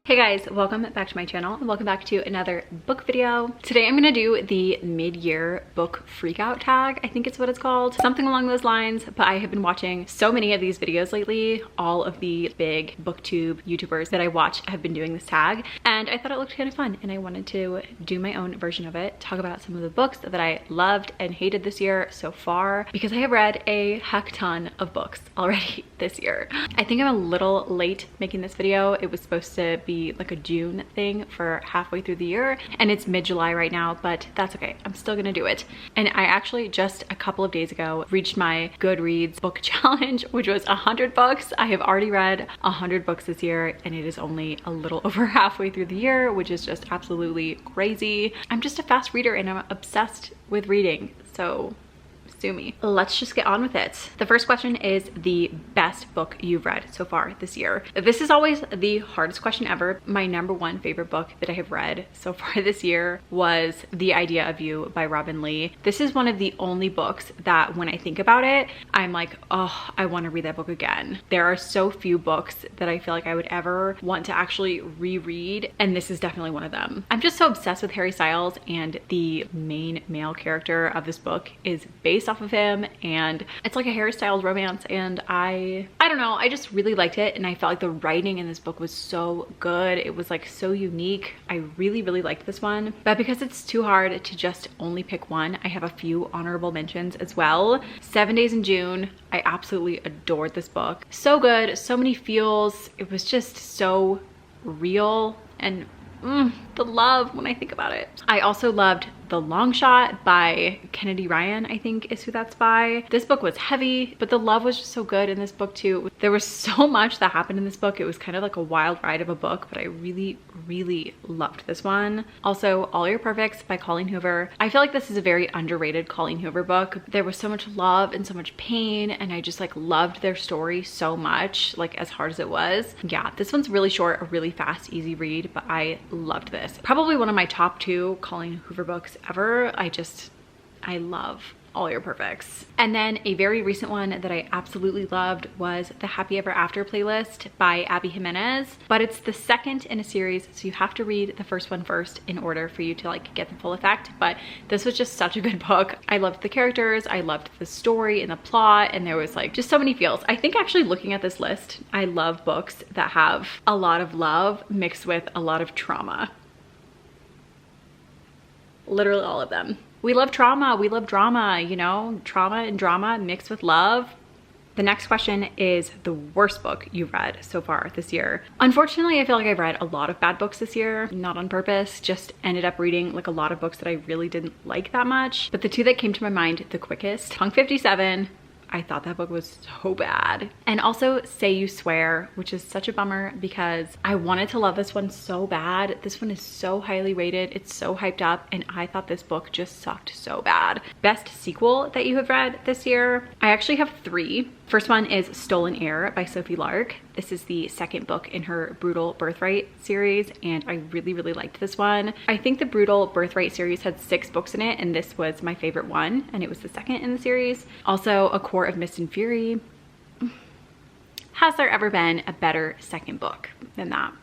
Hey guys, welcome back to my channel and welcome back to another book video. Today I'm gonna do the mid-year book freakout tag. I think it's what it's called. Something along those lines, but I have been watching so many of these videos lately. All of the big booktube YouTubers that I watch have been doing this tag and I thought it looked kind of fun and I wanted to do my own version of it, talk about some of the books that I loved and hated this year so far because I have read a heck ton of books already this year. I think I'm a little late making this video. It was supposed to be like a June thing for halfway through the year and it's mid-July right now, but that's okay. I'm still gonna do it. And I actually just a couple of days ago reached my Goodreads book challenge, which was 100 books. I have already read 100 books this year and it is only a little over halfway through the year, which is just absolutely crazy. I'm just a fast reader and I'm obsessed with reading, so sue me. Let's just get on with it. The first question is the best book you've read so far this year. This is always the hardest question ever. My number one favorite book that I have read so far this year was The Idea of You by Robin Lee. This is one of the only books that when I think about it, I'm like, oh, I want to read that book again. There are so few books that I feel like I would ever want to actually reread, and this is definitely one of them. I'm just so obsessed with Harry Styles, and the main male character of this book is based off of him, and it's like a Harry Styles romance, and I don't know, I just really liked it, and I felt like the writing in this book was so good. It was like so unique. I really liked this one, but because it's too hard to just only pick one, I have a few honorable mentions as well. 7 Days in June, I absolutely adored this book. So good, so many feels. It was just so real, and the love when I think about it. I also loved The Long Shot by Kennedy Ryan, I think is who that's by. This book was heavy, but the love was just so good in this book too. There was so much that happened in this book. It was kind of like a wild ride of a book, but I really loved this one. Also, All Your Perfects by Colleen Hoover. I feel like this is a very underrated Colleen Hoover book. There was so much love and so much pain, and I just like loved their story so much, like as hard as it was. Yeah, this one's really short, a really fast, easy read, but I loved this. Probably one of my top 2 Colleen Hoover books ever. I love All Your Perfects. And then a very recent one that I absolutely loved was the Happy Ever After playlist by Abby Jimenez, but it's the second in a series, so you have to read the first one first in order for you to like get the full effect. But this was just such a good book. I loved the characters, I loved the story and the plot, and there was like just so many feels. I think actually looking at this list, I love books that have a lot of love mixed with a lot of trauma. Literally all of them. We love trauma, we love drama, you know, trauma and drama mixed with love. The next question is the worst book you've read so far this year. Unfortunately, I feel like I've read a lot of bad books this year, not on purpose, just ended up reading like a lot of books that I really didn't like that much. But the two that came to my mind the quickest, Punk 57, I thought that book was so bad. And also Say You Swear, which is such a bummer because I wanted to love this one so bad. This one is so highly rated, it's so hyped up, and I thought this book just sucked so bad. Best sequel that you have read this year? I actually have 3. First one is Stolen Air by Sophie Lark. This is the second book in her Brutal Birthright series, and I really liked this one. I think the Brutal Birthright series had 6 books in it, and this was my favorite one, and it was the second in the series. Also, A Court of Mist and Fury. Has there ever been a better second book than that?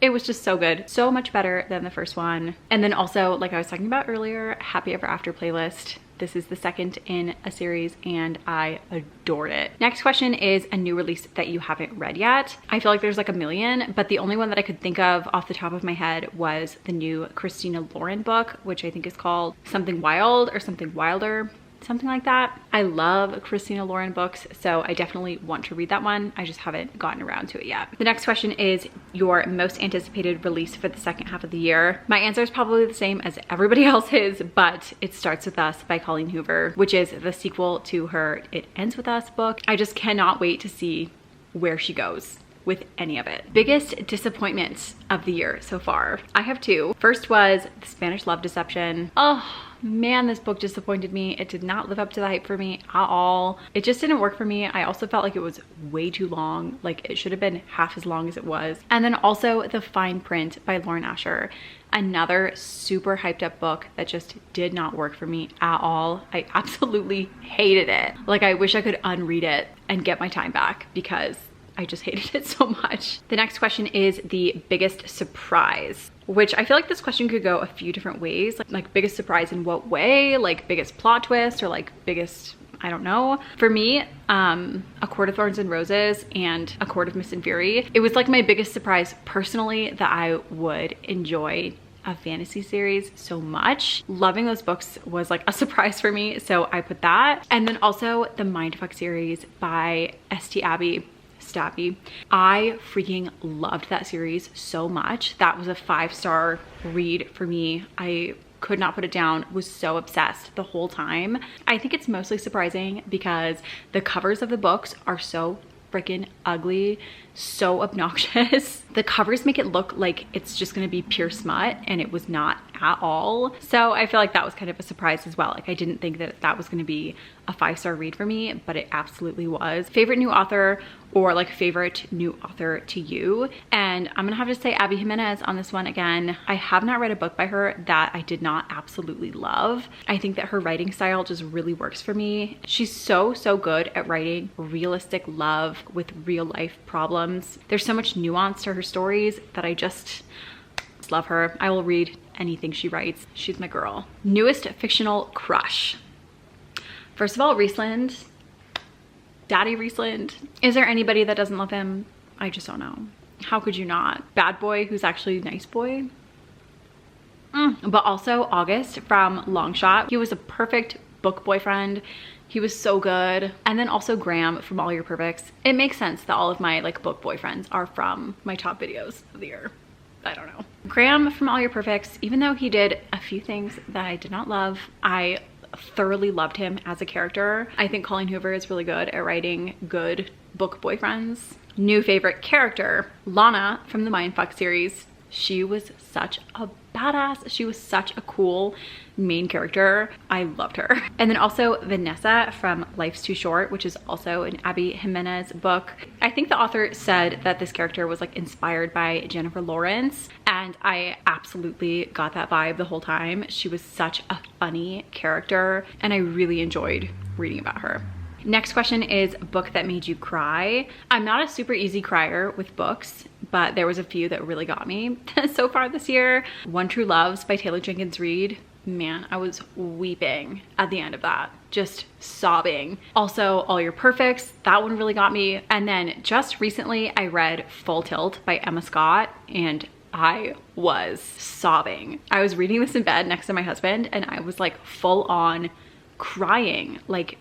It was just so good, so much better than the first one. And then also, like I was talking about earlier, Happy Ever After playlist. This is the second in a series and I adored it. Next question is a new release that you haven't read yet. I feel like there's like a million, but the only one that I could think of off the top of my head was the new Christina Lauren book, which I think is called Something Wild or Something Wilder. Something like that. I love Christina Lauren books, so I definitely want to read that one. I just haven't gotten around to it yet. The next question is your most anticipated release for the second half of the year. My answer is probably the same as everybody else's, but it Starts With Us by Colleen Hoover, which is the sequel to her It Ends With Us book. I just cannot wait to see where she goes with any of it. Biggest disappointments of the year so far. I have 2. First was The Spanish Love Deception. Oh man, this book disappointed me. It did not live up to the hype for me at all. It just didn't work for me. I also felt like it was way too long. Like it should have been half as long as it was. And then also The Fine Print by Lauren Asher. Another super hyped up book that just did not work for me at all. I absolutely hated it. Like I wish I could unread it and get my time back because I just hated it so much. The next question is the biggest surprise, which I feel like this question could go a few different ways. Like biggest surprise in what way? Like biggest plot twist, or like biggest, I don't know. For me, A Court of Thorns and Roses and A Court of Mist and Fury, it was like my biggest surprise personally that I would enjoy a fantasy series so much. Loving those books was like a surprise for me, so I put that. And then also the Mindfuck series by St. Abby Stabby. I freaking loved that series so much. That was a 5-star read for me. I could not put it down, was so obsessed the whole time. I think it's mostly surprising because the covers of the books are so freaking ugly, so obnoxious. The covers make it look like it's just gonna be pure smut, and it was not at all. So I feel like that was kind of a surprise as well. Like I didn't think that that was gonna be a 5-star read for me, but it absolutely was. Favorite new author, or like favorite new author to you? And I'm gonna have to say Abby Jimenez on this one again. I have not read a book by her that I did not absolutely love. I think that her writing style just really works for me. She's so good at writing realistic love with real life problems. There's so much nuance to her stories that I just love her. I will read anything she writes. She's my girl. Newest fictional crush. First of all, Riesland. Daddy Riesland. Is there anybody that doesn't love him? I just don't know. How could you not? Bad boy who's actually nice boy. But also August from Long Shot. He was a perfect book boyfriend. He was so good. And then also Graham from All Your Perfects. It makes sense that all of my like book boyfriends are from my top videos of the year. I don't know. Graham from All Your Perfects, even though he did a few things that I did not love, I thoroughly loved him as a character. I think Colleen Hoover is really good at writing good book boyfriends. New favorite character, Lana from the Mindfuck series. She was such a badass. She was such a cool main character. I loved her. And then also Vanessa from Life's Too Short, which is also an Abby Jimenez book. I think the author said that this character was like inspired by Jennifer Lawrence, and I absolutely got that vibe the whole time. She was such a funny character, and I really enjoyed reading about her. Next question is book that made you cry. I'm not a super easy crier with books, but there was a few that really got me so far this year. One True Loves by Taylor Jenkins Reid. Man, I was weeping at the end of that, just sobbing. Also All Your Perfects, that one really got me. And then just recently I read Full Tilt by Emma Scott, and I was sobbing. I was reading this in bed next to my husband, and I was like full on crying, like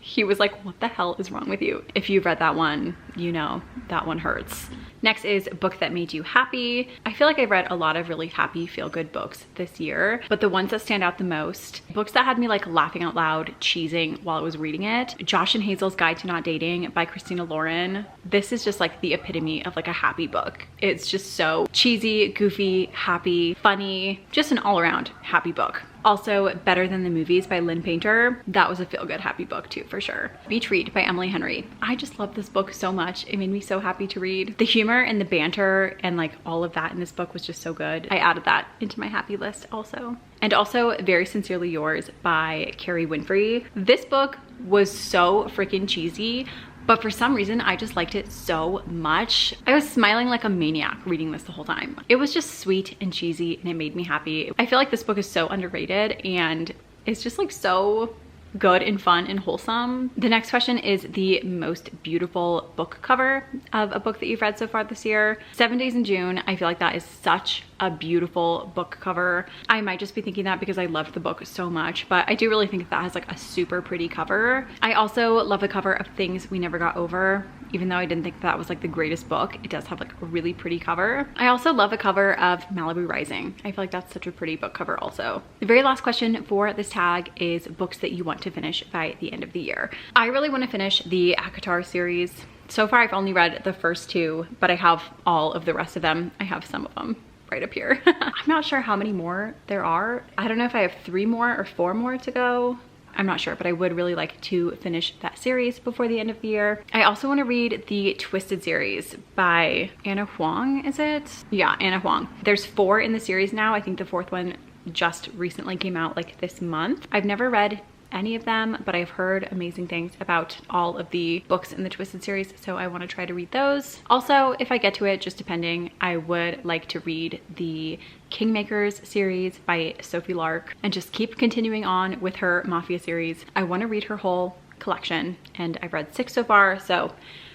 he was like, what the hell is wrong with you? If you've read that one, you know that one hurts. Next is book that made you happy. I feel like I've read a lot of really happy, feel-good books this year, but the ones that stand out the most, books that had me like laughing out loud, cheesing while I was reading it. Josh and Hazel's Guide to Not Dating by Christina Lauren. This is just like the epitome of like a happy book. It's just so cheesy, goofy, happy, funny, just an all-around happy book. Also Better Than the Movies by Lynn Painter. That was a feel-good happy book too, for sure. Beach Read by Emily Henry. I just love this book so much. It made me so happy to read. The humor and the banter and like all of that in this book was just so good. I added that into my happy list also. And also Very Sincerely Yours by Carrie Winfrey. This book was so freaking cheesy, but for some reason I just liked it so much. I was smiling like a maniac reading this the whole time. It was just sweet and cheesy, and it made me happy. I feel like this book is so underrated, and it's just like so good and fun and wholesome. The next question is the most beautiful book cover of a book that you've read so far this year. 7 Days in June. I feel like that is such a beautiful book cover. I might just be thinking that because I loved the book so much, but I do really think that has like a super pretty cover. I also love the cover of Things We Never Got Over. Even though I didn't think that was like the greatest book, it does have like a really pretty cover. I also love the cover of Malibu Rising. I feel like that's such a pretty book cover also. The very last question for this tag is books that you want to finish by the end of the year. I really want to finish the ACOTAR series. So far I've only read the first 2, but I have all of the rest of them. I have some of them right up here. I'm not sure how many more there are. I don't know if I have 3 more or 4 more to go. I'm not sure, but I would really like to finish that series before the end of the year. I also want to read the Twisted series by Anna Huang, is it? Yeah, Anna Huang. There's 4 in the series now. I think the 4th one just recently came out like this month. I've never read any of them, but I've heard amazing things about all of the books in the Twisted series, so I want to try to read those. Also, if I get to it, just depending, I would like to read the Kingmakers series by Sophie Lark and just keep continuing on with her Mafia series. I want to read her whole collection, and I've read 6 so far, so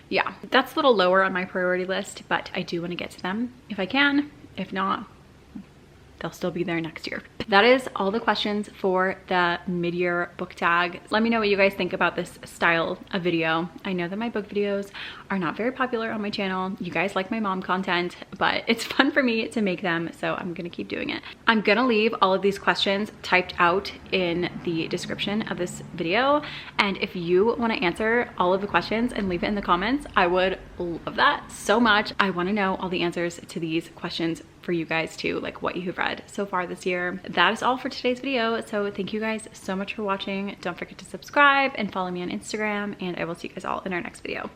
yeah, that's a little lower on my priority list, but I do want to get to them if I can. If not, they'll still be there next year. That is all the questions for the mid-year book tag. Let me know what you guys think about this style of video. I know that my book videos are not very popular on my channel. You guys like my mom content, but it's fun for me to make them, so I'm gonna keep doing it. I'm gonna leave all of these questions typed out in the description of this video, and if you want to answer all of the questions and leave it in the comments, I would love that so much. I want to know all the answers to these questions for you guys too, like what you have read so far this year. That is all for today's video, so thank you guys so much for watching. Don't forget to subscribe and follow me on Instagram, and I will see you guys all in our next video.